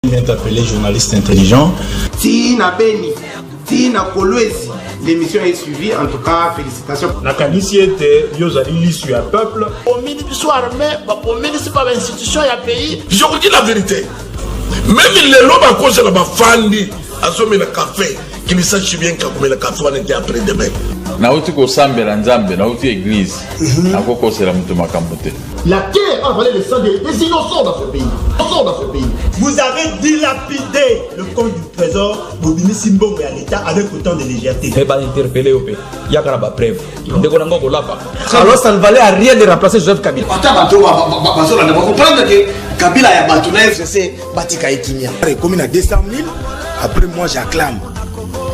Bien appelé journaliste intelligent. Tina Beni, Tina Kolwezi, l'émission est suivie, en tout cas, félicitations. La qualité était, Yozali l'issue à peuple. Au ministre soit armé, au ministre pas l'institution et à pays. Je vous dis la vérité. Même les lobes à cause de la fandi, à ce moment café, qu'ils sachent bien que le café on était après demain. Nauti ko sambe la nzambe, nauti église. Akoko c'est la mutuma kambote. La guerre a volé le sang des innocents dans ce pays. Vous avez dilapidé le compte du trésor Bobini Simbongo et à l'État avec autant de légèreté. Il va interpeller au pays. Il y a une preuve. Alors ça ne valait à rien de remplacer Joseph Kabila. On va comprendre que Kabila a battu la FCC, Batika et Kimia. Comme il a 200 000, après moi j'acclame.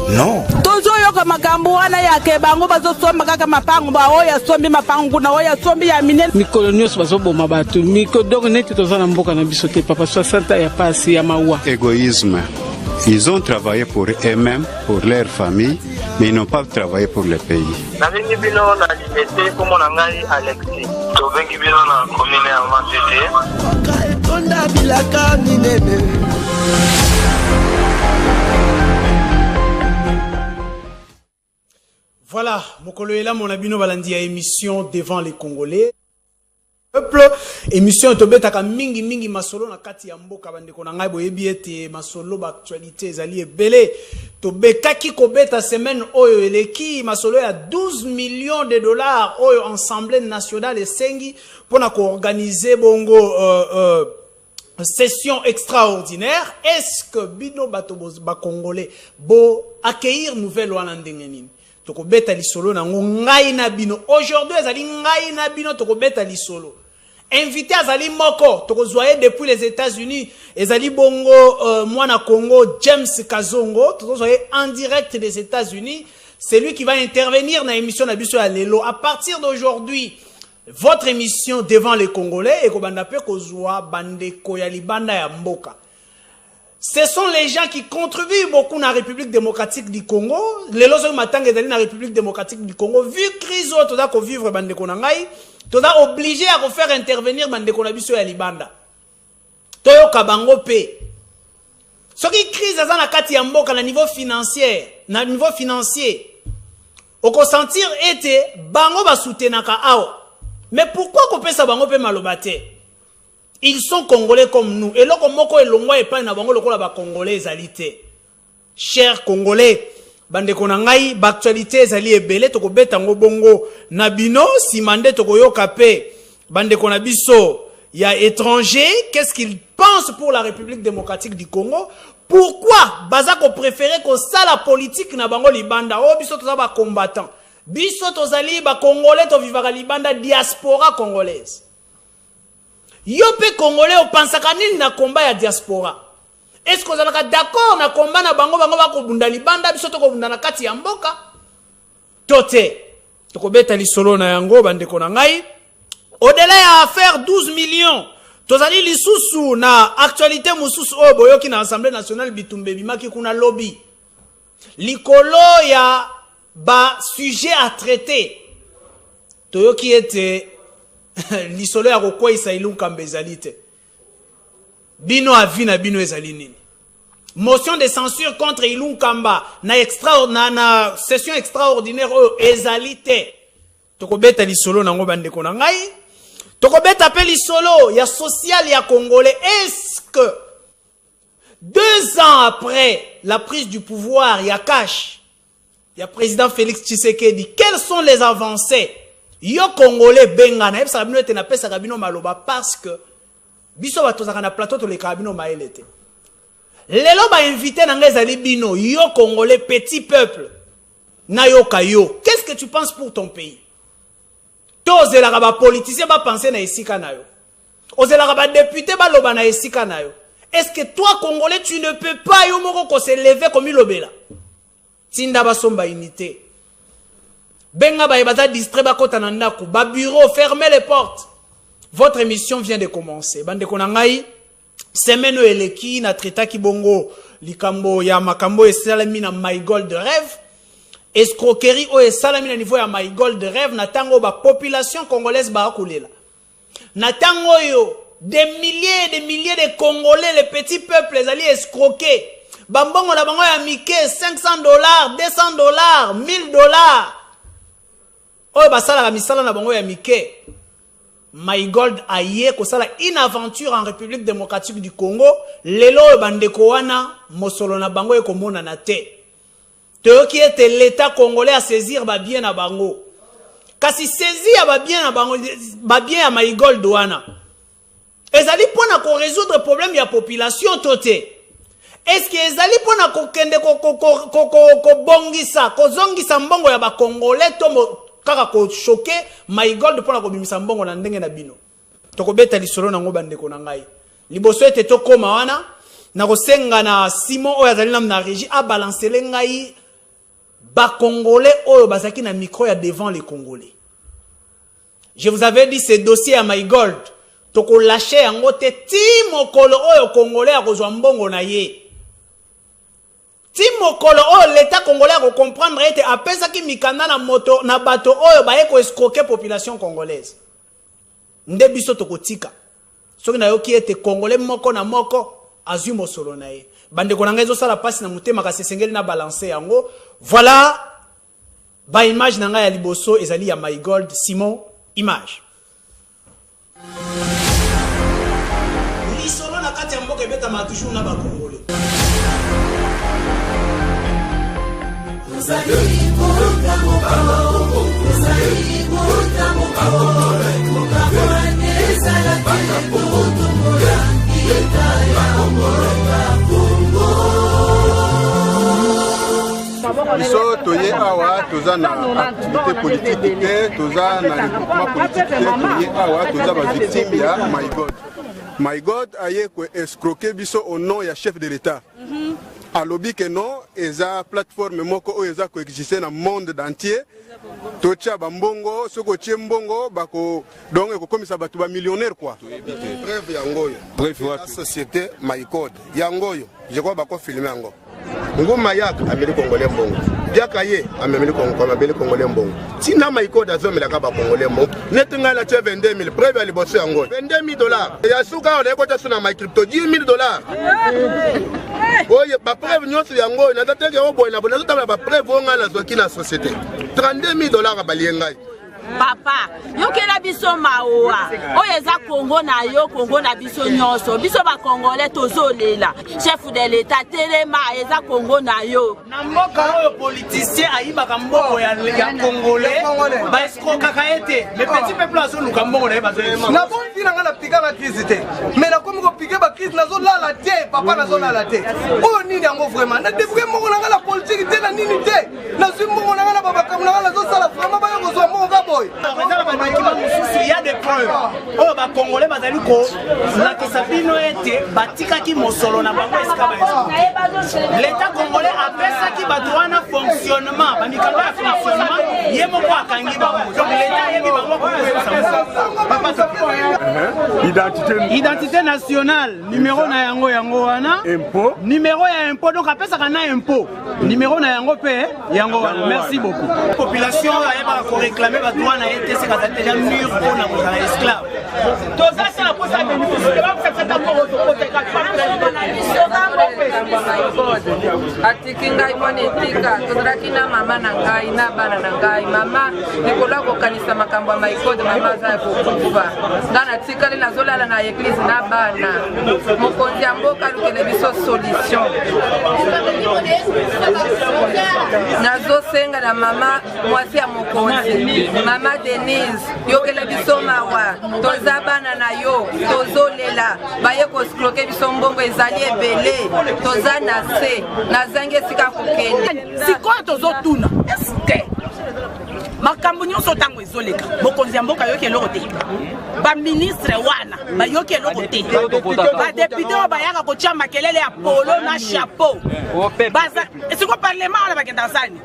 Non. Tozoyoka makambo wana yake bango bazosomba kaka mapango ba oya sombi mapango na oya sombi ya minene mikolo nyonso bazoboma bato mikolo donc neti toza na mboka na biso te papa 60 ya pasi ya mawa. Égoïsme. Ils ont travaillé pour eux-mêmes, pour leur famille, mais ils n'ont pas travaillé pour le pays. Navengi bino na limité comme on a ngai Alexis. Tovengi bino na commune ya Matete. Konda bilaka minene. Voilà, Mokolo est là, mon abino balandi à émission devant les Congolais. Peuple, émission tobetaka mingi masolo na kati ya mboka bandeko na ngai boyebi ete masolo ba actualité ezali ebele tobekaki kobeta semaine oyo eleki masolo ya 12 millions de dollars oyo Assemblée nationale esengi pona ko organiser bongo session extraordinaire. Est-ce que bino bato ba congolais bo accueillir nouvelle wana ndenge nini? Toko beta lisolo na ngai na bino. Aujourd'hui, ezali ngai na bino toko beta lisolo. Invité azali moko, toko zoye depuis les États-Unis, ezali bongo mwana Congo James Kazongo, toko zoye en direct des États-Unis. C'est lui qui va intervenir dans l'émission na biso ya lelo. À partir d'aujourd'hui, votre émission devant les Congolais et kobanda pe kozwa bandeko ya libanda ya mboka. Ce sont les gens qui contribuent beaucoup dans la République démocratique du Congo. Les lois matang dans la République démocratique du Congo. Vu crise, tu dois vivre bande konangai, tu dois obligé à faire intervenir bande konabiso ya libanda. Toyo kabango pe. Ce qui crise dans la kati ya mboka na niveau financier, on peut sentir était bango ba soutenaka ao. Mais pourquoi qu'on peut ça bango pe malobate? Ils sont congolais comme nous. Et là, comme moko elongwa et pas na bango lokola ba congolais ezalité. Chers congolais, bande konangai, ba actualité ezali ebele toko betango bongo na bino simande toko yoka pe bande konabiso ya étranger, qu'est-ce qu'ils pensent pour la République démocratique du Congo? Pourquoi bazako préférer ko ça la politique na bango libanda? Oh biso toza ba combattant. Biso tozali ba congolais to vivaka libanda diaspora congolaise. Yope congolais au pensakani na combat ya diaspora. Est-ce que vous êtes d'accord na combat na bango ba kobunda libanda biso to kobunda na kati ya mboka? Tote. Toko beta li solo na yango bandeko na ngai. Au-delà ya faire 12 millions. Tozali li susu na actualité mususu o boyoki na Assemblée nationale bitumbe bimaki kuna lobby. Likolo ya ba sujet à traiter. Toyoki ete l'isolo ya kokwa isa ilunkambe ezalite. Bino avina bino ezali nini? Motion de censure contre Ilunkamba na session extraordinaire ezalite. Tokobeta l'isolo nango bandeko na ngai. Tokobeta pe l'isolo ya social ya congolais. Est-ce que 2 ans après la prise du pouvoir, il y a cash, il y a président Félix Tshisekedi, quelles sont les avancées? Yo congolais bengana ebisa bino ete na pesa kabino maloba parce que biso batozaka na plateau to le kabino maelete. Lelo ba invité na ngezali bino yo congolais petit peuple na yo kayo. Qu'est-ce que tu penses pour ton pays? Tozela ka ba politicien ba penser na esika na yo. Ozela ka ba député ba loba na esika na yo. Est-ce que toi congolais tu ne peux pas yo moko ko se lever comme ilobela? Tinda ba somba unité. Benga ba ebata distrait ba kota na ndako, ba bureau, fermez les portes. Votre émission vient de commencer. Bande konangai, semaine eleki na traita ki bongo likambo ya makambo esalami na My Gold Rêve. Escroquerie o esalami na niveau ya My Gold Rêve na tango ba population congolaise ba akulela. Na tango yo des milliers et des milliers de Congolais, les petits peuples, les alliés escroqués. Bambongo la bango ya mike, $500, $200, $1000. Oh, basala la misala na bango ya mike. Mygold aye kosala une aventure en République démocratique du Congo. Lelo bandeko wana mosolo na bango ekomona na te. Teo qui était l'État congolais à saisir ba bien na bango. Kasi saisir ba bien na bango, ba bien à Mygold wana. Ezali pona ko résoudre problème ya population toté. Est-ce que ezali pona ko kende ko bongisa, ko zongisa mbongo ya ba congolais to kaka ko choqué Mygold pona ko bimisa mbongo na ndenge na bino. Toko beta lisolo na ngoba ndeko na ngai. Liboso ete to koma wana na ko senga na Simon oyo azali na régie a balancer ngai ba congolais oyo bazaki na micro ya devant les congolais. Je vous avais dit ce dossier à Mygold. Toko lâcher yango te ti mokolo oyo congolais a kozwa mbongo na ye. Ti mokolo oyo l'État congolais a comprendre ete apesa ki mikanda na moto na bato oyo ba eko escroquer population congolaise. Nde biso toko tika. Soki na yoki ete congolais moko na moko azui mosolo na ye. Bande ko nanga ezo sala pasi na mutema ka sesengeli na balancer yango. Voilà ba image na nga ya liboso ezali ya Mygold Simon image. Lisolo na kati ya mboka ebeta ma toujours na ba congolais. Biso toye awa toza na activité politique te, toza na regroupement politique te, toye awa toza ba victime ya Mygold. Mygold aye ko escroquer biso au nom ya chef de l'État. Alobi que non, eza plateforme moko o eza ko exister na monde entier. Tocha bambongo, soko chembongo bako donc ko komisa batu ba millionnaire quoi. Preuve yangoyo. Preuve la société Mygold. Yangoyo, je crois bako filmer yango. Ngoma yak ameli congolais mbongo. Biakaye ameli Congo ameli congolais mbongo. Tina Mygold azomela ka ba congolais mbongo. Netunga la 22000 preuve ya liboso yango. $22. Ya suka on ekota suna my crypto $10,000. Oye ba preuve nyonso yango na tateke oboy na bona zotamela ba preuve onga na zoki na société. $32,000 baliengai. Papa, yo kela biso maoa. Oyo eza Congo na yo, Congo na biso nyonso. Biso ba Congolais tozolela. Chef de l'État telema eza Congo na yo. Na mboka oyo politicien ayiba mboko ya Congolais, ba escroquaka ete. Mais petit peuple azo luka mboko na bazo. Na bon dina ngana pika na crise te. Mais na komi ko pike ba crise nazo lala te, papa nazo lala te. Oyo nini yango vraiment? Na débrouiller mboko na ngana politique te na nini te. Na zwi mboko na ngana baba kamuna ngana zo sala vraiment ba yo zo mboko ngabo. Il y a des preuves. Oh, bah, Congolais, bah, la Kisabino était batika qui mosolo na bango escaba. L'État congolais a fait ça qui va droit na fonctionnement. Bah, mikamba fonctionnement, yemo kwa kangi bango. Donc l'État yemi bango. Identité nationale, numéro na yango wana. Impôt. Numéro ya impôt, donc après ça kana impôt. Numéro na yango pe yango wana. Merci beaucoup. Population a pas réclamer ba droit na été c'est quand déjà mur pour na kozala esclave. Tout ça c'est la posa de nous. C'est pas que ça t'apporte au côté atiki ngai monetika tozalaki na mama na ngai na bana na ngai mama likolo kokanisa makambo ya Mygold mama aza ya kokufa nga natikali nazolala na eglise na bana mokonzi ya mboka alukele biso solution nazosenga na mama mwasi ya mokonzi mama Denise yokele biso mawa toza bana na yo tozolela baye koscroquer biso mbongo ezali ebele toza na se nazange sika kokende sikoyo tozotuna eske makambo nyonso ntango ezoleka mokonzi ya mboka yoki eloko te baministre wana bayoki eloko te badepute oyo bayaka kotia makelele ya polo na chapeau esiko parlement wana bakenda sani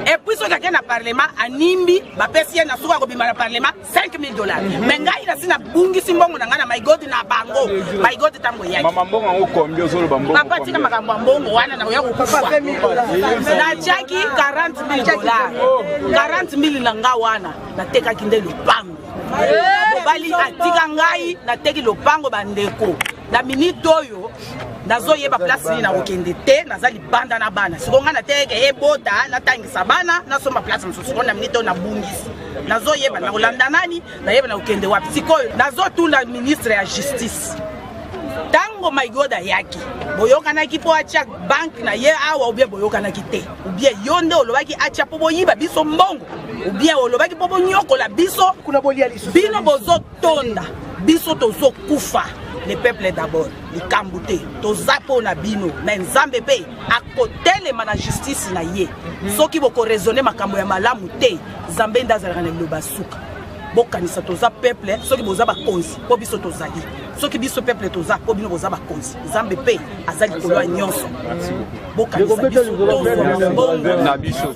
epuis soki akende na parlement animbi bapesi ye na suka kobima na parlement $5,000 me ngai nasi nabungisi mbongo na ngai na Mygold na bango Mygold ntango yaki tika makambo ya mbongo wana nakoya kokufa natiaki $40,000 $40,000 na nga wana natekaki nde lupango mobali atika ngai nateki lopango bandeko na minute oyo nazoyeba place nini nakokende te naza libanda na bana siko nga nateke ebota natangisa bana nasomba place mosusu siko na minute oyo nabungisi nazoyeba nakolanda nani nayeba nakokende wapi sikoyo nazotunda ministre ya justice tango My God ayaki boyokanaki po atia bank na ye awa ubie boyokanaki te ubie yonde olobaki atia po boyiba biso mbongo ubie olobaki po bonyokola biso kuna bolia liso bino bozo tonda biso tozo kufa le peuple d'abord likambu te toza po na bino na nzambe pe akotelema na justice na ye soki boko raisonner makambo ya malamu te nzambe ndazalaka na liloba suka bokanisa toza peuple soki boza bakonzi po biso tozali soki biso peuple toza po bino boza bakonzi nzambe pe azali kolwa nyonso bokanisa biso na biso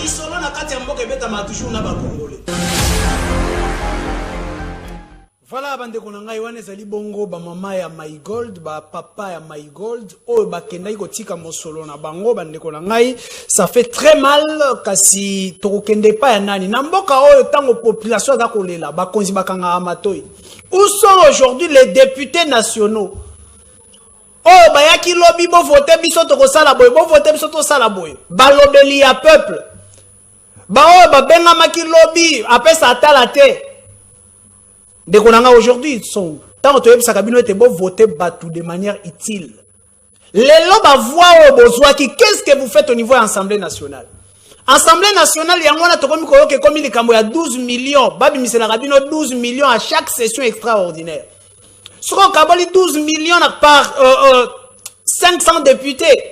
lisolo na kati ya mboka ebetama toujours na bakongole. Voilà bandeko na ngai wana ezali bongo ba mama ya My Gold ba papa ya My Gold oyo bakendaki kotika mosolo na bango bandeko na ngai ça fait très mal kasi tokokende pa ya nani na mboka oyo tango population za kolela bakonzi bakanga amatoi. Où sont aujourd'hui les députés nationaux? Oh bayaki lobby bo voter biso tokosala boy bo voter biso tosala boy balobeli ya peuple ba oyo babenga maki lobby apesa atala te. Dès qu'on a aujourd'hui, tant que tu as été beau voter de manière utile. Les lobes voient au besoin qui qu'est-ce que vous faites au niveau de l'Assemblée nationale? Assemblée nationale, il y a un comme il y a 12 millions. Babi Misela Rabino 12 millions à chaque session extraordinaire. Sur un cabali 12 millions par 500 députés.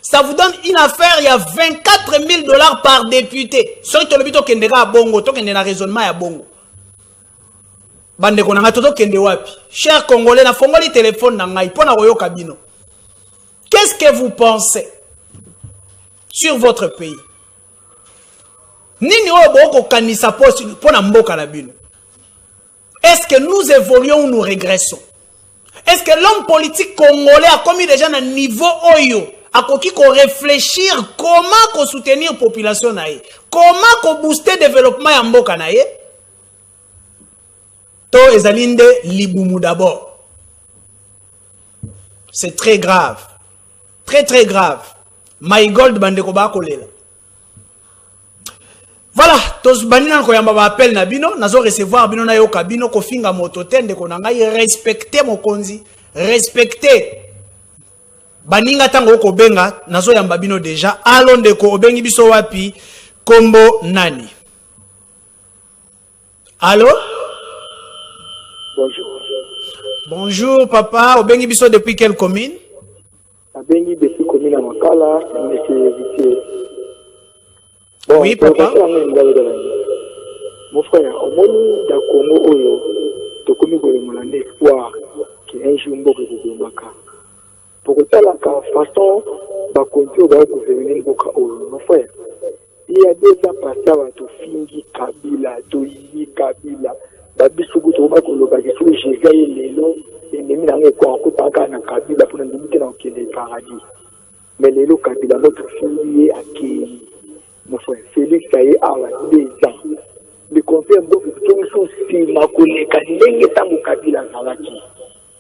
Ça vous donne une affaire, il y a 24 000 $ par député. Sur le bito kendera bongo, to kendera raisonnement ya bongo. Bande konanga toto kende wapi. Chers Congolais, na fongoli téléphone na ngai pona koyoka bino. Qu'est-ce que vous pensez sur votre pays? Nini oyo boko kanisa pona mboka na bino? Est-ce que nous évoluons ou nous régressons? Est-ce que l'homme politique congolais a commis déjà un niveau oyo a koki ko réfléchir comment ko soutenir population na ye? Comment ko booster développement ya mboka na ye? To ezalinde libumu d'abord. C'est très grave. Très très grave. My Gold bandeko ba kolela. Voilà, tos banina ko yamba ba appel na bino, nazo recevoir bino na yo kabino ko finga moto tende ko ngai respecter mokonzi, respecter. Baninga tango ko benga, nazo yamba bino déjà, alonde ko obengi biso wapi kombo nani. Allô? Bonjour. Bonjour papa, obengi biso depuis quelle commune? Obengi depuis commune à Makala, monsieur Vitier. Bon, oui papa. Mon frère, au monde de Congo Oyo, tu connais mon espoir qu'un jour on va Maka. Pour que la façon va continuer à gouverner Mboka Oyo, mon frère. Il y a déjà passé à tout fingi Kabila, Toyi Kabila. Babisuku to ba ko lo ba ke so je gaye lelo et nemi na ngeko ko paka na Kabila pour ndimite na okende paradis mais lelo Kabila notre fille aki mon frère Félix Kaye awa déjà le confirme donc tout so si ma koleka ndenge tango Kabila zalaki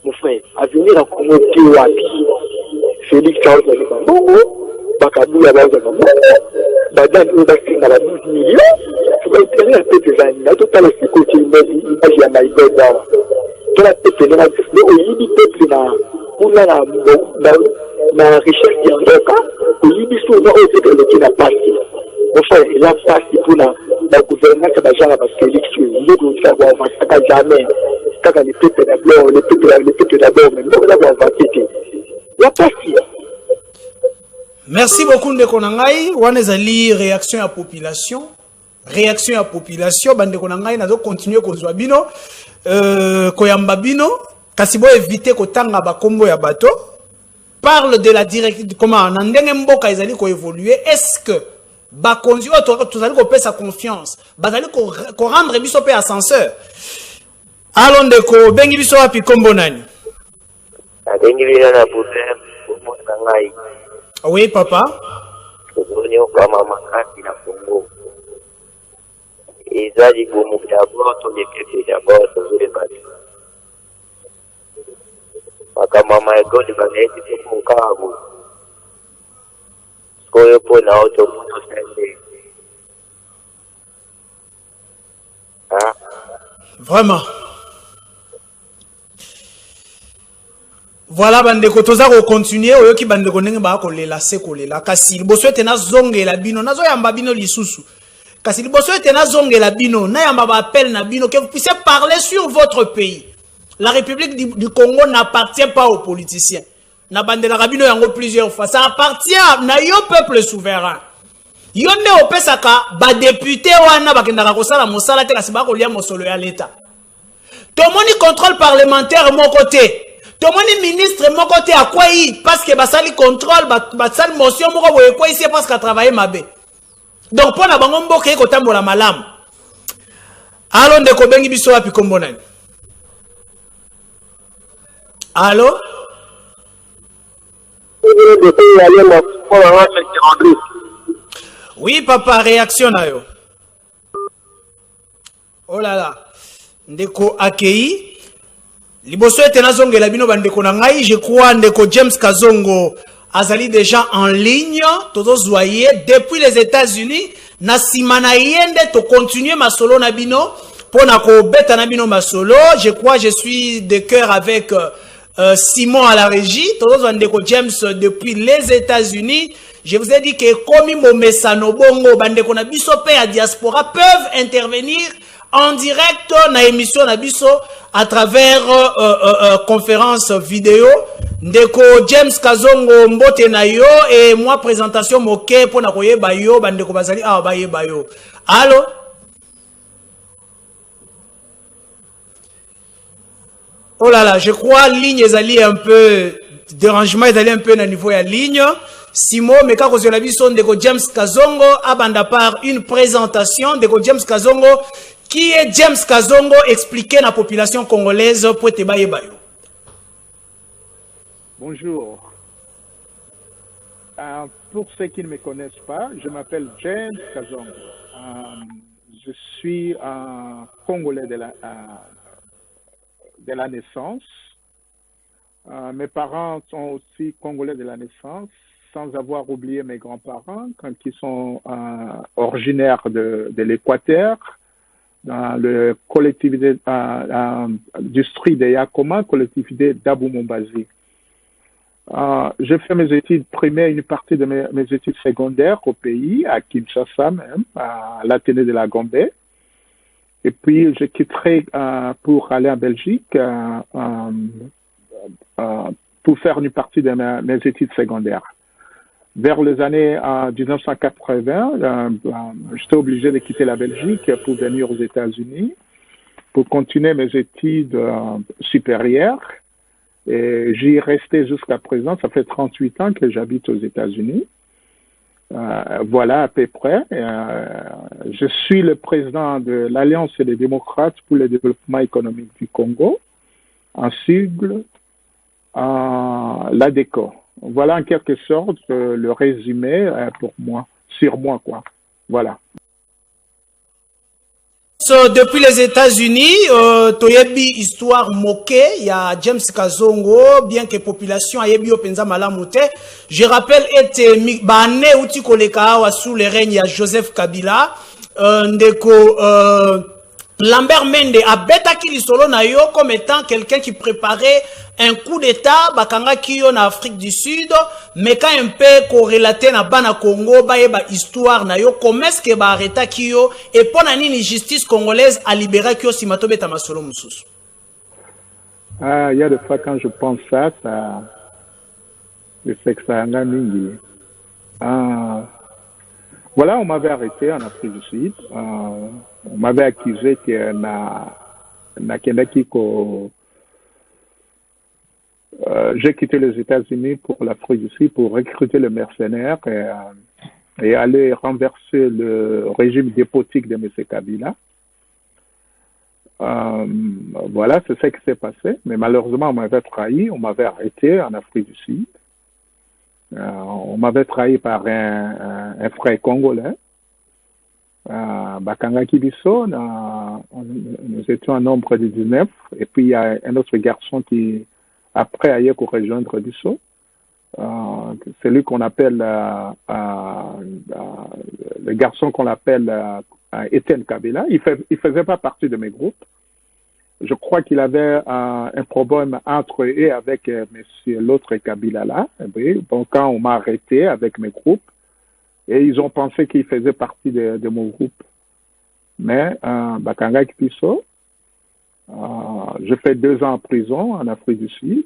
mon frère avenir à Congo ti wapi Félix Kaye zalaka bongo ba Kabila ba zalaka badan o ba singa ba 12 millions intérêt un peu de années, là, tout à l'heure, c'est côté image à My God, là. Tout à l'heure, mais au Libi, peuple, on a la recherche qui est en cas, au Libi, souvent, on sait que le qui n'a pas passé. Enfin, il a passé pour la gouvernance, ça va jamais parce que l'élection, il faut que ça va avancer, jamais. Quand les peuples d'abord, mais nous, on va avancer. Il a passé. Merci beaucoup, Ndekonangai. On a li réaction à la population. Réaction à la population, bande konangai nazo continuer kozwa bino koyamba bino kasi bo éviter ko tanga ba kombo ya bato parle de la directive comment na ndenge mboka ezali ko évoluer est-ce que ba konzi to zali ko pesa confiance bazali ko rendre biso pe ascenseur Allons ndeko bengi biso wapi kombo nani? Bengi bina na problème kombo na ngai. Oui papa. Kozonyo kama makati na Kongo. Ezali bomu d'abord to les peuples d'abord tozule bati. Makama my God baneti to Kongo. Koyo po na auto moto sende. Ah. Vraiment. Voilà bandeko toza ko continuer oyoki bandeko ndenge ba ko lela se ko lela kasi liboso ete na zongela bino nazo yamba bino lisusu kasi liboso ete na zongela bino na yamba ba appel na bino que vous puissiez parler sur votre pays. La République du Congo n'appartient pas aux politiciens. Na bandela bino yango plusieurs fois, ça appartient na yo peuple souverain. Yo ne opesaka ba député wana bakendaka kosala mosala te kasi ba ko lia mosolo ya l'état. Tomoni contrôle parlementaire mon côté. Tomoni ministre mon côté à quoi il parce que basali contrôle basali motion moko boye quoi ici parce qu'à travailler mabe. Donc pour na bango mboka ko tambola malamu. Allo ndeko bengi biso wapi kombo nani? Allo? Oui papa, réaction na yo. Oh là là. Ndeko akei liboso ete nazongela bino bandeko na ngai, je crois ndeko James Kazongo azali déjà en ligne toto zoye depuis les États-Unis na simana yende to continuer masolo na bino pona ko beta na bino masolo. Je crois je suis de cœur avec Simon à la régie toto zo ndeko James depuis les États-Unis. Je vous ai dit que komi momesano bongo bandeko na biso pe à diaspora peuvent intervenir en direct na émission na biso à travers conférence vidéo. Ndeko James Kazongo mbote na yo et moi présentation moke pour na koyeba yo bandeko bazali ah bayeba yo. Allô? Oh là là, je crois ligne ezali un peu dérangement ezali un peu na niveau ya ligne. Simon meka kozela biso ndeko James Kazongo abanda par une présentation ndeko James Kazongo. Qui est James Kazongo? Expliquez à la population congolaise pour te baye bayo. Bonjour. Pour ceux qui ne me connaissent pas, je m'appelle James Kazongo. Je suis un Congolais de la naissance. Mes parents sont aussi Congolais de la naissance, sans avoir oublié mes grands-parents quand ils sont originaires de l'Équateur. Dans le collectivité district de Yakoma, collectivité d'Abou-Mombazi. J'ai fait mes études primaires, une partie de mes études secondaires au pays, à Kinshasa même, à l'Athénée de la Gombe. Et puis, je quitterai pour aller en Belgique pour faire une partie de mes études secondaires. Vers les années 1980, j'étais obligé de quitter la Belgique pour venir aux États-Unis pour continuer mes études supérieures. Et j'y restais jusqu'à présent. Ça fait 38 ans que j'habite aux États-Unis. Voilà à peu près. Je suis le président de l'Alliance des démocrates pour le développement économique du Congo, en sigle l'ADECO. Voilà en quelque sorte le résumé pour moi, sur moi quoi. Voilà. So, depuis les États-Unis, toyebi histoire moquée, il y a James Kazongo, bien que population ayebi openza malamoute. Je rappelle était bané outi koleka sous le règne ya Joseph Kabila, ndeko Lambert Mende a betaki lisolo na yo comme étant quelqu'un qui préparait un coup d'état bakanga kiyo na Afrique du Sud, mais quand un peu corrélaté na bana Congo ba histoire na yo comment est-ce que ba arrêta kiyo et pona nini justice congolaise a libéré kiyo simato beta masolo mususu. Il y a des fois quand je pense ça je sais que ça a mingi. Voilà, on m'avait arrêté en Afrique du Sud. On m'avait accusé que j'ai quitté les États-Unis pour l'Afrique du Sud pour recruter les mercenaires et aller renverser le régime despotique de M. Kabila. Voilà, c'est ce qui s'est passé. Mais malheureusement, on m'avait trahi, on m'avait arrêté en Afrique du Sud. On m'avait trahi par un frère congolais. Bakanga Kibiso, nous étions un nombre de 19. Et puis, il y a un autre garçon qui, après, a eu pour rejoindre Bisso. C'est lui qu'on appelle, le garçon qu'on appelle Etienne Kabila. Il faisait pas partie de mes groupes. Je crois qu'il avait un problème entre eux et avec monsieur l'autre Kabila là. Bon, quand on m'a arrêté avec mes groupes, et ils ont pensé qu'il faisait partie de mon groupe. Mais Bakanga Kibiso, je fais 2 ans en prison en Afrique du Sud.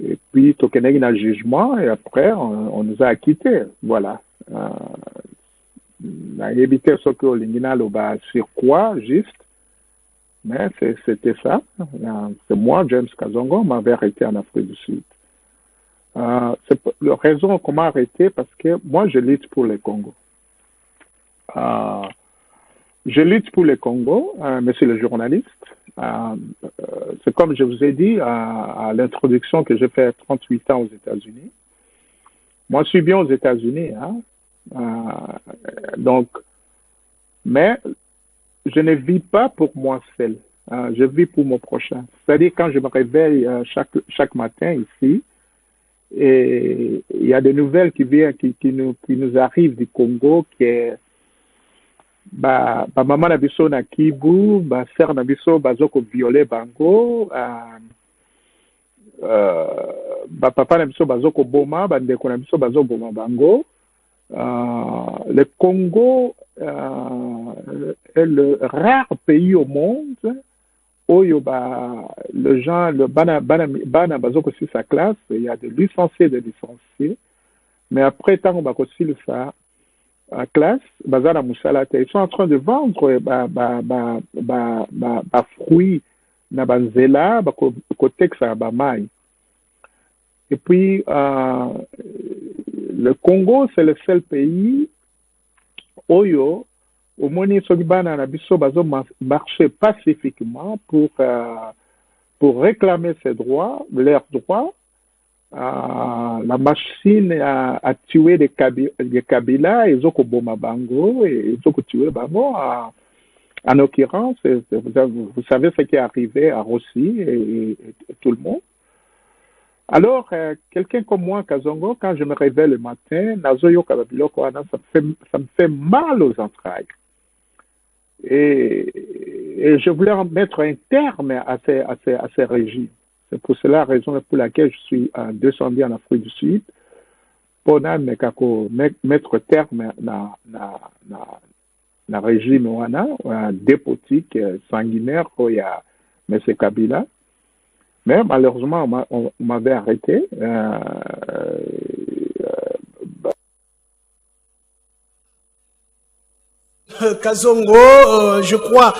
Et puis, Tokeneg a un jugement, et après, on nous a acquittés. Voilà. On a évité ce que l'Ingina sur quoi, juste. Mais c'était ça. C'est moi, James Kazongo, m'avait arrêté en Afrique du Sud. C'est la raison qu'on m'a arrêté parce que moi, je lutte pour le Congo. Je lutte pour le Congo, monsieur le journaliste. C'est comme je vous ai dit à l'introduction que j'ai fait 38 ans aux États-Unis. Moi, je suis bien aux États-Unis. Donc, mais je ne vis pas pour moi seul. Je vis pour mon prochain. C'est-à-dire quand je me réveille chaque matin ici, et il y a des nouvelles qui viennent, qui nous arrivent du Congo, qui est maman na biso na Kivu, sœur na biso bazoko violer bango, papa na biso bazoko boma, bandeko na biso bazo boma bango. Le Congo est le rare pays au monde où le bana bazoko si sa classe, il y a des licenciés et des licenciés, mais après tant on va aussi ça classe, bazana musalate, ils sont en train de vendre fruits na banzela, côté que ça ba mai. Et puis le Congo, c'est le seul pays où au moins na biso bazo marcher pacifiquement pour réclamer ses droits, leurs droits. La machine a tué des Kabila, ils ont boma bango, et ils ont tué bango. En l'occurrence, vous savez ce qui est arrivé à Rossi et tout le monde. Alors, quelqu'un comme moi, Kazongo, quand je me réveille le matin, Nazoyo Kababiloko, ça me fait mal aux entrailles. Et je voulais mettre un terme à ces régimes. C'est pour cela la raison pour laquelle je suis descendu en Afrique du Sud pour mettre terme à régime dépotique, sanguinaire, où il y a M. Kabila. Mais malheureusement, on m'avait arrêté. Kazongo, je crois,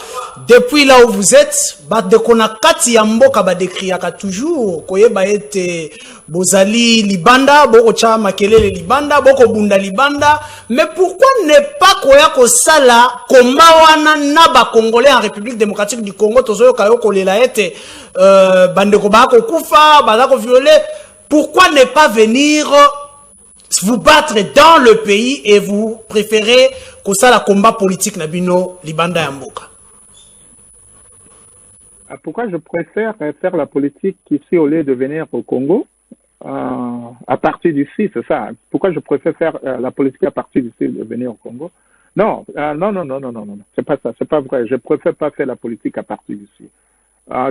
depuis là où vous êtes, de konakati ya mboka ba décriaka toujours, koyeba ete bozali libanda, boko cha makelele libanda, boko bunda libanda, mais pourquoi ne pas koya ko sala komba wana na ba Congolais en République démocratique du Congo tozoyo kayo kolela ete bandeko ba ko kufa, ba ko violer, pourquoi ne pas venir vous battre dans le pays et vous préférez que ça la combat politique nabino libanda ya mboka? Pourquoi je préfère faire la politique ici au lieu de venir au Congo à partir d'ici, c'est ça. Pourquoi je préfère faire la politique à partir d'ici de venir au Congo? Non, non, c'est pas ça, c'est pas vrai. Je préfère pas faire la politique à partir d'ici.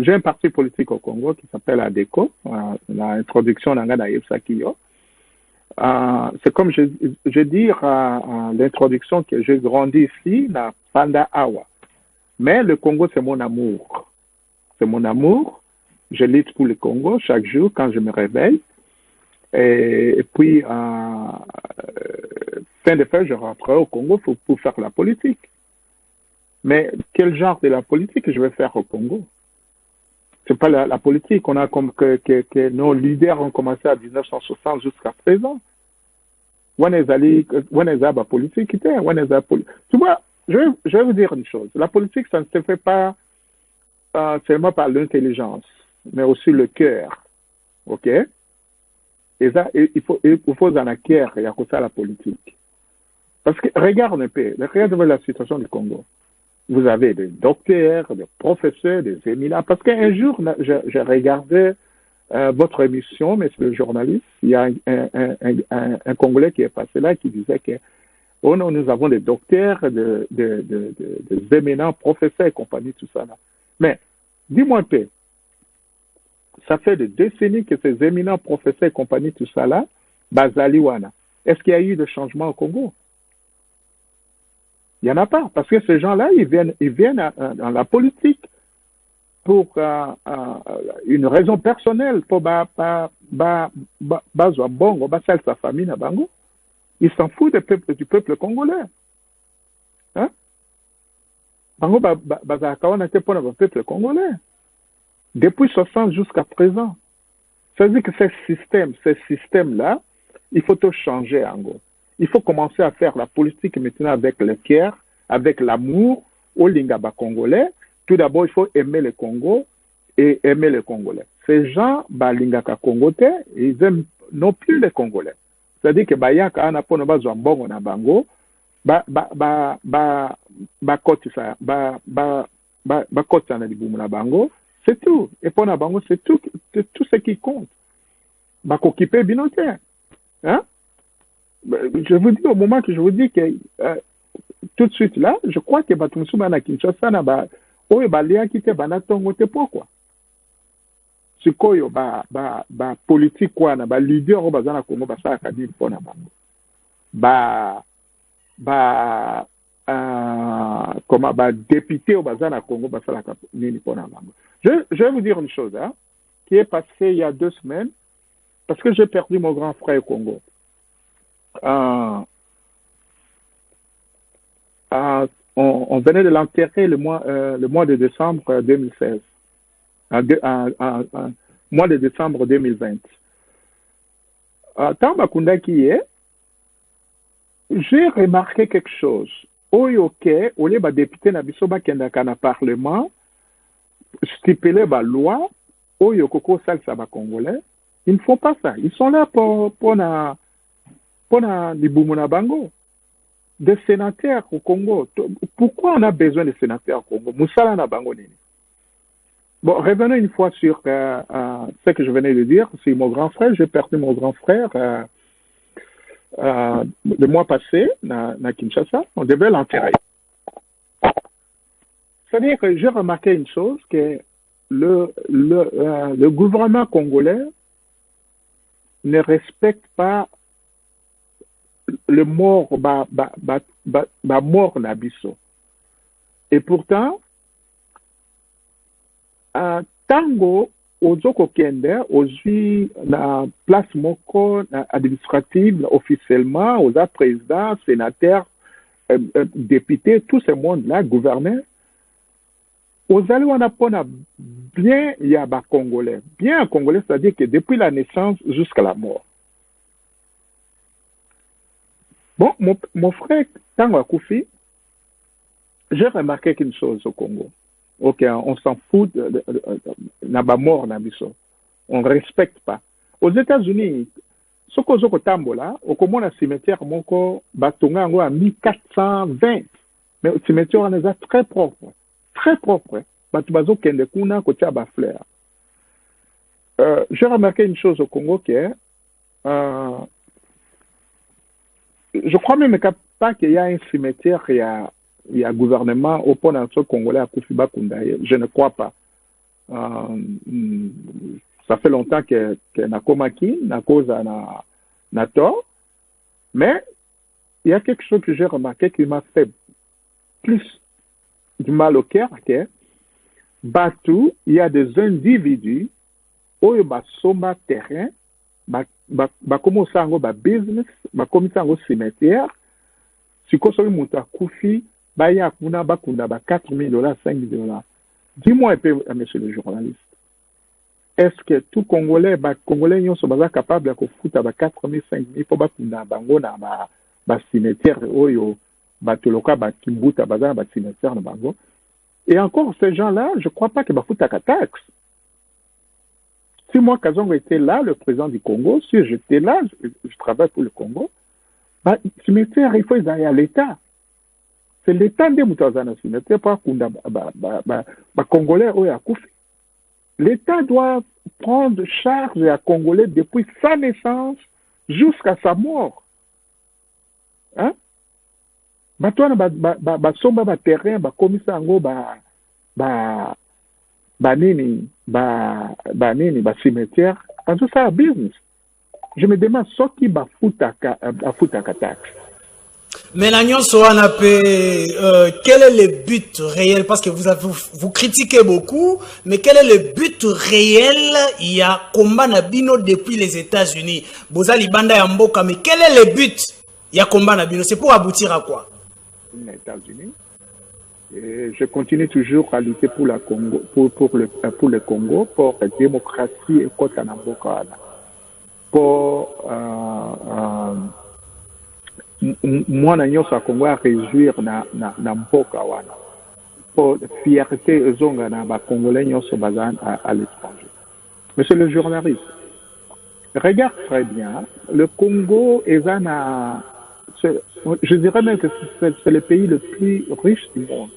J'ai un parti politique au Congo qui s'appelle ADECO, l'introduction d'Angana Yepsakiyo. C'est comme je dis à l'introduction que j'ai grandi ici, na Panda Awa. Mais le Congo, c'est mon amour. C'est mon amour. Je lutte pour le Congo chaque jour quand je me réveille. Et puis, fin de fin, je rentrerai au Congo pour faire la politique. Mais quel genre de la politique je vais faire au Congo? C'est pas la politique. On a comme que nos leaders ont commencé à 1960 jusqu'à présent. Tu vois, vais vous dire une chose. La politique, ça ne se fait pas seulement par l'intelligence, mais aussi le cœur. OK? Et ça, il faut en acquérir, il y a que ça la politique. Parce que regarde un peu, regardez la situation du Congo. Vous avez des docteurs, des professeurs, des éminents. Parce qu'un jour, je regardais votre émission, mais c'est le journaliste, il y a un Congolais qui est passé là qui disait que nous avons des docteurs, des éminents professeurs et compagnie, tout ça là. Mais, dis-moi un peu, ça fait des décennies que ces éminents professeurs et compagnie, tout ça là, Bazaliwana. Est-ce qu'il y a eu de changement au Congo? Il n'y en a pas, parce que ces gens-là, ils viennent dans la politique pour une raison personnelle, pour sa famille, ils s'en foutent du peuple congolais. Hein? Bango le peuple congolais. Depuis 60 jusqu'à présent. Ça veut dire que ce système-là, il faut tout changer en gros. Il faut commencer à faire la politique maintenant avec le cœur, avec l'amour au Lingaba congolais. Tout d'abord, il faut aimer le Congo et aimer les Congolais. Ces gens, Lingaka Congote, ils aiment non plus les Congolais. C'est-à-dire que Bayaka Anapo Noba Zambongo na Bango, c'est tout. Et pour Nabango, c'est tout ce qui compte. Bakokipe binotaire. Hein? Je vous dis au moment que je vous dis que tout de suite là, je crois que Batumsuma na Kinshasa na ba oyo balia kite banatongo te pourquoi? Sikoyo politique quoi na ba leader o bazana Congo basala kadiri pona bango. Comment député au bazana Congo basala kadiri pona bango. Je vais vous dire une chose hein, qui est passée il y a 2 semaines parce que j'ai perdu mon grand frère au Congo. On venait de l'enterrer le mois de décembre 2016. Mois de décembre 2020. Tant Bakunda qui est, j'ai remarqué quelque chose. Oyoke, au lieu de député Nabisoba Kendaka na parlement, stipuler la loi, Oyokoko Salsa Congolais, ils ne font pas ça. Ils sont là pour des Bumuna Bango. Des sénateurs au Congo. Pourquoi on a besoin de sénateurs au Congo? Moussala na Bango nini. Bon, revenons une fois sur ce que je venais de dire. C'est mon grand frère. J'ai perdu mon grand frère le mois passé na Kinshasa. On devait l'enterrer. C'est-à-dire que j'ai remarqué une chose, que le gouvernement congolais ne respecte pas le mort, mort Nabiso. Et pourtant, tango, ozoko kende, ozi na place moko administrative, officiellement, aux présidents, sénateurs, députés, tout ce monde-là, gouverneurs, aux Alouana pona bien yaba congolais. Bien congolais, c'est-à-dire que depuis la naissance jusqu'à la mort. Bon, mon frère Tango Akoufi, j'ai remarqué qu'une chose au Congo. Ok, on s'en fout de mort Nabiso. On ne respecte pas. Aux États-Unis, ce qu'on a Tambola, au Congo, le cimetière Moko Batonga en 1420. Mais le cimetière on est très propre. Très propre. Batubazo Kendekuna, Kotia Bafleur. J'ai remarqué une chose au Congo qui est je crois même pas qu'il y a un cimetière, il y a un gouvernement au point d'un Congolais à Koufiba Kundaye. Je ne crois pas. Ça fait longtemps que Nakomaki, Nakosa, n'a tort. Mais il y a quelque chose que j'ai remarqué qui m'a fait plus du mal au cœur, que Batou, il y a des individus où il y a un terrain, commencer à business, commencer à cimetière, si vous avez un koufi, il y a $4,000, $5,000. Dis-moi un peu, monsieur le journaliste, est-ce que tout Congolais, sont capables de foutre $4,000, $5,000 pour un cimetière, batoloka bakimbuta bazana bacimetière na bango. Et encore ces gens-là, je crois pas que bafutaka taxe. Si moi Kazongo était là, le président du Congo, si j'étais là, je travaille pour le Congo, cimetière il faut aller à l'État. C'est l'État de Moutazana cimetière pas kunda Congolais ou à Koufi. L'État doit prendre charge à Congolais depuis sa naissance jusqu'à sa mort. Hein? Batouana somba terrain komisa ngo nini cimetière parce que ça business. Je me demande ce qui futaka taxe. Mais la nyonso wana pe quel est le but réel parce que vous critiquez beaucoup mais quel est le but réel il y a combat na bino depuis les États-Unis bozali banda ya mboka mais quel est le but il y a combat na bino c'est pour aboutir à quoi les États-Unis et je continue toujours à lutter pour la Congo pour le Congo pour la démocratie et kota na mboka pour moi na nyonso Congo à réjouir na mboka wana pour fierté zonga na ba congolais nyonso bazan à l'étranger. Monsieur le journaliste, regarde très bien, le Congo est je dirais même que c'est le pays le plus riche du monde.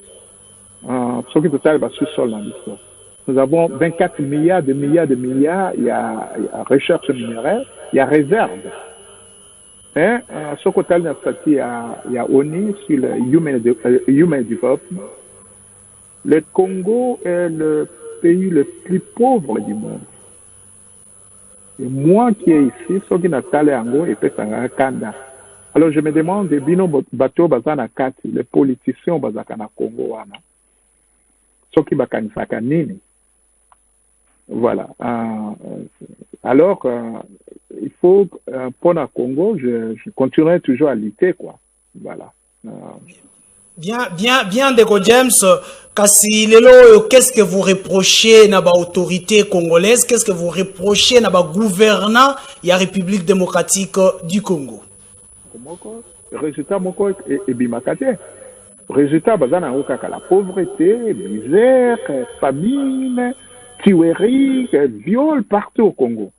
Ce qui total va sous-sol dans l'histoire. Nous avons 24 milliards, il y a recherche minéraire, il y a réserve. Ce côté il y a ONU sur le Human Development. Le Congo est le pays le plus pauvre du monde. Et moi qui est ici, ce qui n'a pas l'air et peut Kanda. Alors je me demande, bino bateau bazana kati, les politiciens bazakana Congo wana. Ce qui bakanisaka nini. Voilà. Alors, il faut, pour le Congo, je continuerai toujours à lutter, quoi. Voilà. Bien, Deko James, kasi lelo, qu'est-ce que vous reprochez na ba autorité congolaise, qu'est-ce que vous reprochez na ba gouvernant la République démocratique du Congo? Résultat, moko et bimakate. Résultat, bazana okaka la pauvreté, misère, famine, tuerie, viol partout au Congo.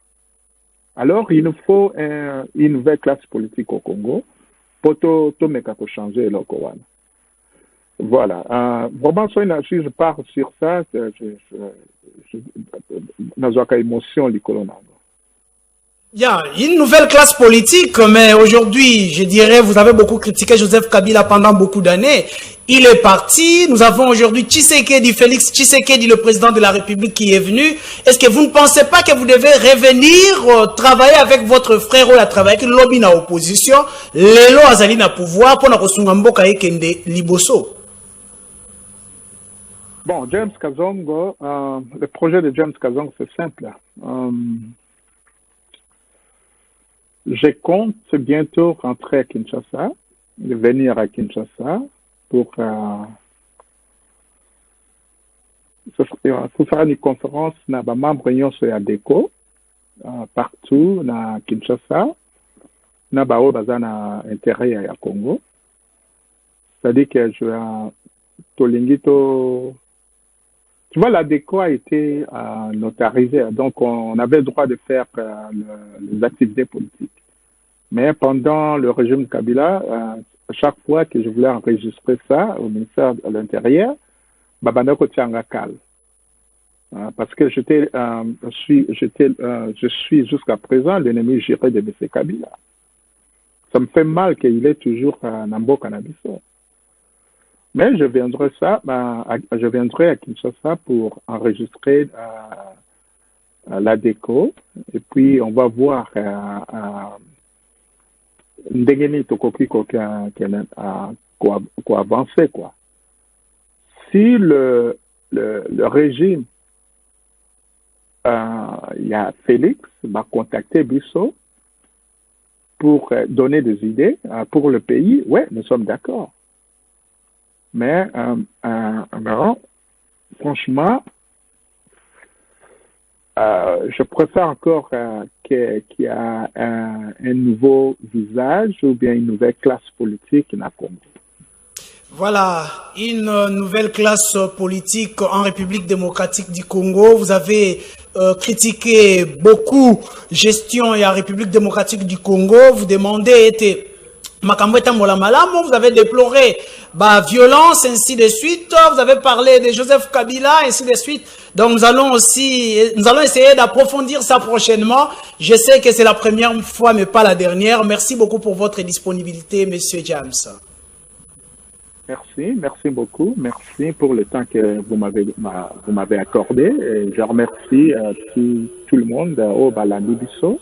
Alors, il nous faut une nouvelle classe politique au Congo pour tout changer le Coran. Voilà. Vraiment, si je parle sur ça, je n'ai émotion du colonel. Il y a une nouvelle classe politique, mais aujourd'hui, je dirais, vous avez beaucoup critiqué Joseph Kabila pendant beaucoup d'années. Il est parti. Nous avons aujourd'hui Félix Tshisekedi, le président de la République qui est venu. Est-ce que vous ne pensez pas que vous devez revenir travailler avec votre frère ou la travailler avec le lobby na opposition, les lois azali na pouvoir pour na kosunga mboka ekende liboso? Bon, James Kazongo, le projet de James Kazongo, c'est simple. Je compte bientôt rentrer à Kinshasa, venir à Kinshasa pour faire une conférence na ba membre nyonso ya DECO partout na Kinshasa na ba o bazana intérêt ya Congo. C'est-à-dire que je vais tolingito. Tu vois, la DECO a été notarisée, donc on avait le droit de faire les activités politiques. Mais pendant le régime de Kabila, chaque fois que je voulais enregistrer ça au ministère de l'Intérieur, parce que je suis jusqu'à présent l'ennemi juré de M. Kabila. Ça me fait mal qu'il est toujours à Nambo Cannabiso. Mais je viendrai à Kinshasa pour enregistrer la DECO et puis on va voir ndengeni tokoki ko avancer quoi. Si le régime il y a Félix m'a contacté Bissot pour donner des idées pour le pays, ouais, nous sommes d'accord. Mais non, franchement, je préfère encore qu'il y a un nouveau visage ou bien une nouvelle classe politique dans le Congo. Voilà, une nouvelle classe politique en République démocratique du Congo. Vous avez critiqué beaucoup gestion et la République démocratique du Congo. Vous demandez, vous avez déploré violence, ainsi de suite. Vous avez parlé de Joseph Kabila, ainsi de suite. Donc nous allons essayer d'approfondir ça prochainement. Je sais que c'est la première fois, mais pas la dernière. Merci beaucoup pour votre disponibilité, Monsieur James. Merci beaucoup. Merci pour le temps que vous m'avez accordé. Et je remercie tout le monde au Balandibiso.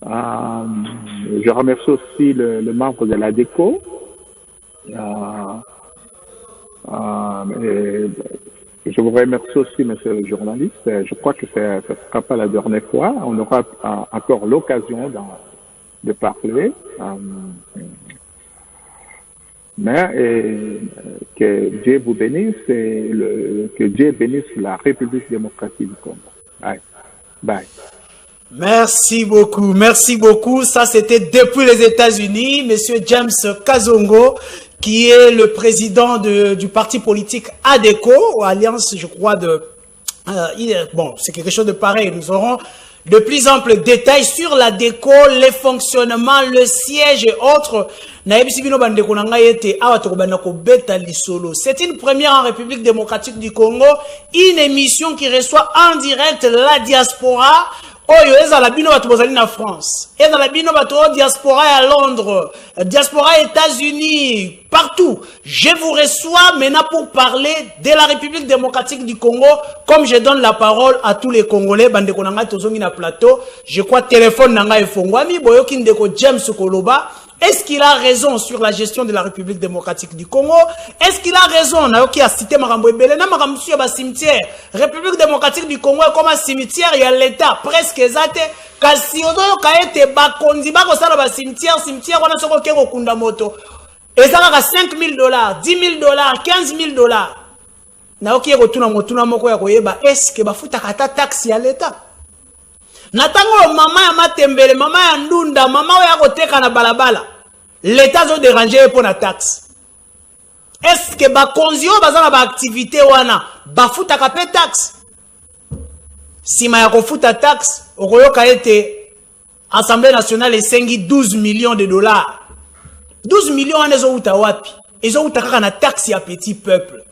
Je remercie aussi le membre de l'ADECO. Je vous remercie aussi, monsieur le journaliste. Je crois que ce ne sera pas la dernière fois. On aura encore l'occasion de parler. Mais que Dieu vous bénisse et que Dieu bénisse la République démocratique du Congo. Bye. Merci beaucoup. Ça, c'était depuis les États-Unis, Monsieur James Kazongo, qui est le président du parti politique ADECO, ou Alliance, je crois, bon, c'est quelque chose de pareil. Nous aurons de plus amples détails sur l'ADECO, les fonctionnements, le siège et autres. C'est une première en République démocratique du Congo, une émission qui reçoit en direct la diaspora. Oyo ezala bino bato bozali na France, ezala bino bato diaspora à Londres, diaspora États-Unis, partout. Je vous reçois maintenant pour parler de la République démocratique du Congo, comme je donne la parole à tous les Congolais. Bande konanga tozongi na plateau, je crois téléphone nanga efongwami boyoki ndeko James Koloba. Est-ce qu'il a raison sur la gestion de la République démocratique du Congo? Est-ce qu'il a raison? Nayoki a cité Marambo Ebele, na Marambo ba cimetière. République démocratique du Congo est comme un cimetière, il y a l'État presque exact. Kasi ozo kaete bakonzi bako sala ba cimetière wana soko keko kunda moto. Ezaka $5,000, $10,000, $15,000. Nayoki rotuna motuna moko ya koyeba est-ce que bafuta kata taxe ya l'État? Natango mama ya matembele, mama ya ndunda, mama ya koteka na balabala. L'État zo déranger pour la taxe. Est-ce que bakonzio bazana ba activité wana bafuta kapé taxe? Si ma ya kofuta taxe, okoyoka ete Assemblée nationale esengi $12 millions. 12 millions wana ezo uta wapi? Ezo uta kaka na taxe ya petit peuple.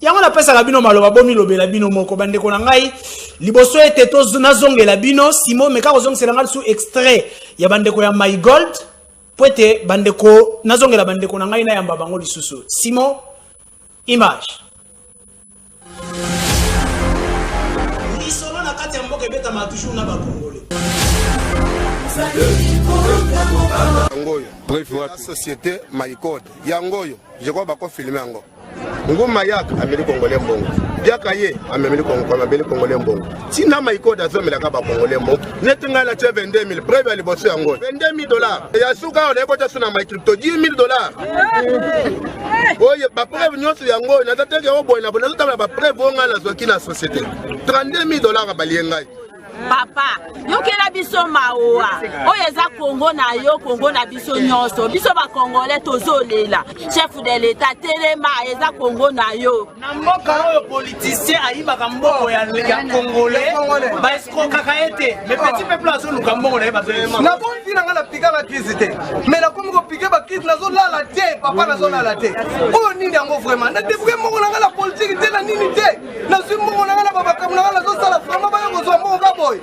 Yango na pesa la bino maloba bomi lobela bino moko bande ko na ngai liboso ete to na zongela bino simo meka ko zongela ngai sous extrait ya bande ko ya My Gold poete bande ko na zongela bande ko na ngai na yamba bango lisusu simo image lisolo na kati ya mboka beta matushu na ba Congolais Yangoyo préféré la société My Gold Yangoyo je crois bako filmer yango Ngoma yak ameli Congolais mbongo. Biaka ye ameli Congolais mbongo. Tina My Gold azomela ka ba Congolais mbongo. Netinga la 22,000 preuve ali bosso yango. $22,000. Ya suka on ekota suna my crypto $10,000. Oye ba preuve nyonso yango na tateke o boy na bona zotala ba preuve onga na zoki na société. $32,000 balienga. Papa, yo kela biso maoa. Oyo eza Congo na yo, Congo na biso nyonso. Biso ba Congolais tozolela. Chef de l'État telema eza Congo na yo. Na mboka oyo politicien ayibaka mboko ya Congolais, ba escroka kaete. Mais petit peuple azo luka mboko na ye bazo. Na bon fina ngala pika ba crise te. Mais na komi ko pika ba crise nazo lala te, papa nazo lala te. Oyo nini yango vraiment? Na devrait mboko na ngala politique te na nini te. Na zwi mboko na ngala baba kam na ngala zo sala vraiment ba yo zo mboko boy. Il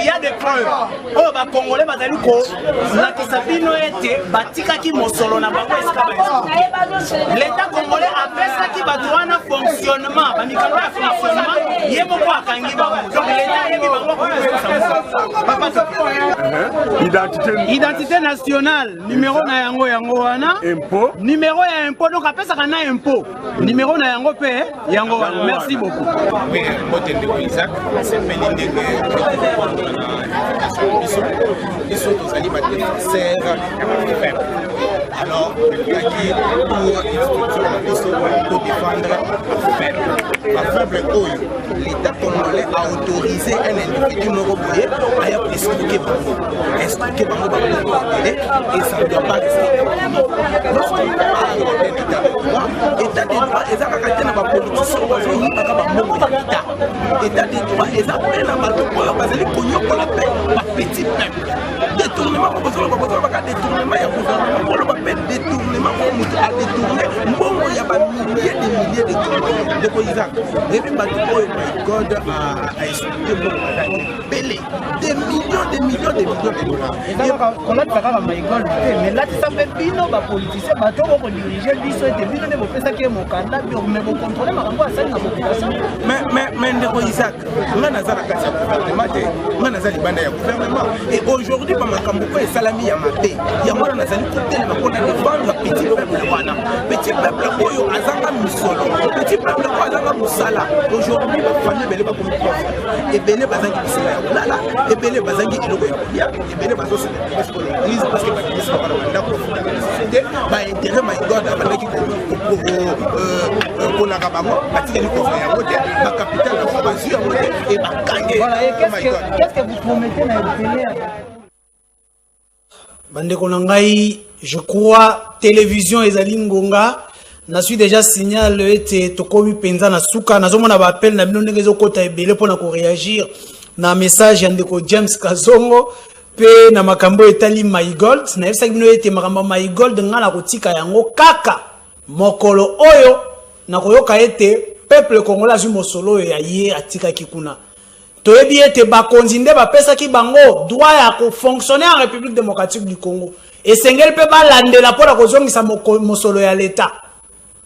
y a des preuves. Oh, bah, Congolais, bah, d'aller quoi? La Kisabino était batika qui mosolo na bango escabé. L'État congolais a fait ça qui va droit na fonctionnement. Bah, mikalo ya fonctionnement. Yemo kwa kangi bango. Donc l'État yemi bango. Identité nationale. Numéro na yango wana. Impôt. Numéro ya impôt. Donc après ça kana impôt. Numéro na yango pe yango wana. Merci beaucoup. Oui, Isaac. Melinde que alors qui pour défendre la faible oyo l'État congolais a autorisé un individu moroboyé à escroquer bango et ça ne doit pas rester. Lorsqu'on parle d'état de droit, état de droit, ils ont regardé dans la politique, ils ont état de droit, ils ont peine à battre pour la base de l'Union pour la paix, par petit peuple. Détournement, on va détournement, il y a gouvernement, on va faire détournement, on va détourner, bon, il y a milliers de détournements. Donc, ils ont, et puis, my God a expliqué des millions de dollars. Et donc, on a fait my God, mais là, ça fait bien, les politiciens, les gens qui dirigent, ils sont des millions de personnes qui ont candidat, mais vous contrôlez ma renvoi à ça, la population. Mais Ndeko Isaac, on a la case gouvernement, on a la gouvernement. Et aujourd'hui, ma Kambuko et Salami Yamate, Yamona Nazali, côté de ma côte de défendre petit peuple Wana. Petit peuple Oyo, Azanga Musolo, petit peuple Azanga Musala. Aujourd'hui, ma famille Bele Bakoum et Bele Bazangi Bissela Oulala, et Bele Bazangi Iloya, et Bele Bazos parce que l'église, parce que l'église va la profiter, va intérêt, my God, avant qu'il pour la Rabango, parce que nous avons la capitale de Fabazou, et ma Kangé. Voilà, et qu'est-ce que vous promettez dans le pays? Bandeko Nangai, je crois, télévision ezali ngonga. Na suis déjà signalé ete tokomi penza na suka na zomo na ba appel na bino ngezo kota ebele pona ko réagir na message ya ndeko James Kazongo pe na makambo etali My Gold na yesa bino ete makambo My Gold ngala kotika yango kaka mokolo oyo na koyoka ete peuple congolais azwi mosolo ya ye atika kikuna toyebi ete bakonzi nde bapesaki bango droit ya ko fonctionner en République démocratique du Congo esengeli pe balandela pona kozongisa mosolo ya l'État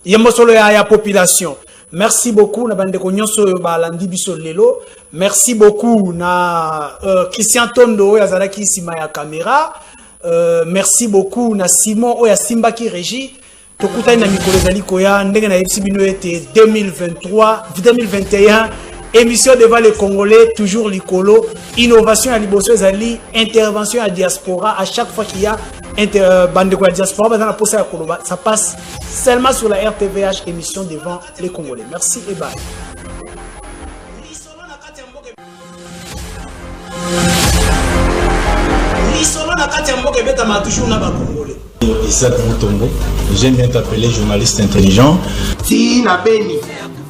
Yemosolo ya population. Merci beaucoup na bandeko nyonso balandi biso lelo. Merci beaucoup na Christian Tondo yazalaki sima ya caméra. Merci beaucoup na Simon oya Simba ki régie. Tokutani na mikolo zali koya ndenge na yebisi bino ete 2021 émission devant les Congolais toujours likolo innovation à liboso ezali intervention à diaspora à chaque fois qu'il y a bande de diaspora ça passe seulement sur la RTVH émission devant les Congolais. Merci et bye. Isaac Mutombo, j'aime bien t'appeler journaliste intelligent. Tina Beni,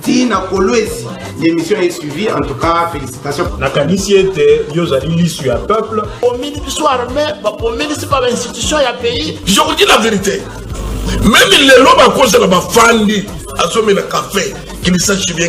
Tina Kolwezi, l'émission est suivie, en tout cas félicitations. Nakanisi était Yozali l'issue à peuple. Au ministre soit armé, au ministre pas l'institution, il y a pays. Je vous dis la vérité. Même les lobes à cause de la fandi, à sommer le café, qu'ils sachent bien.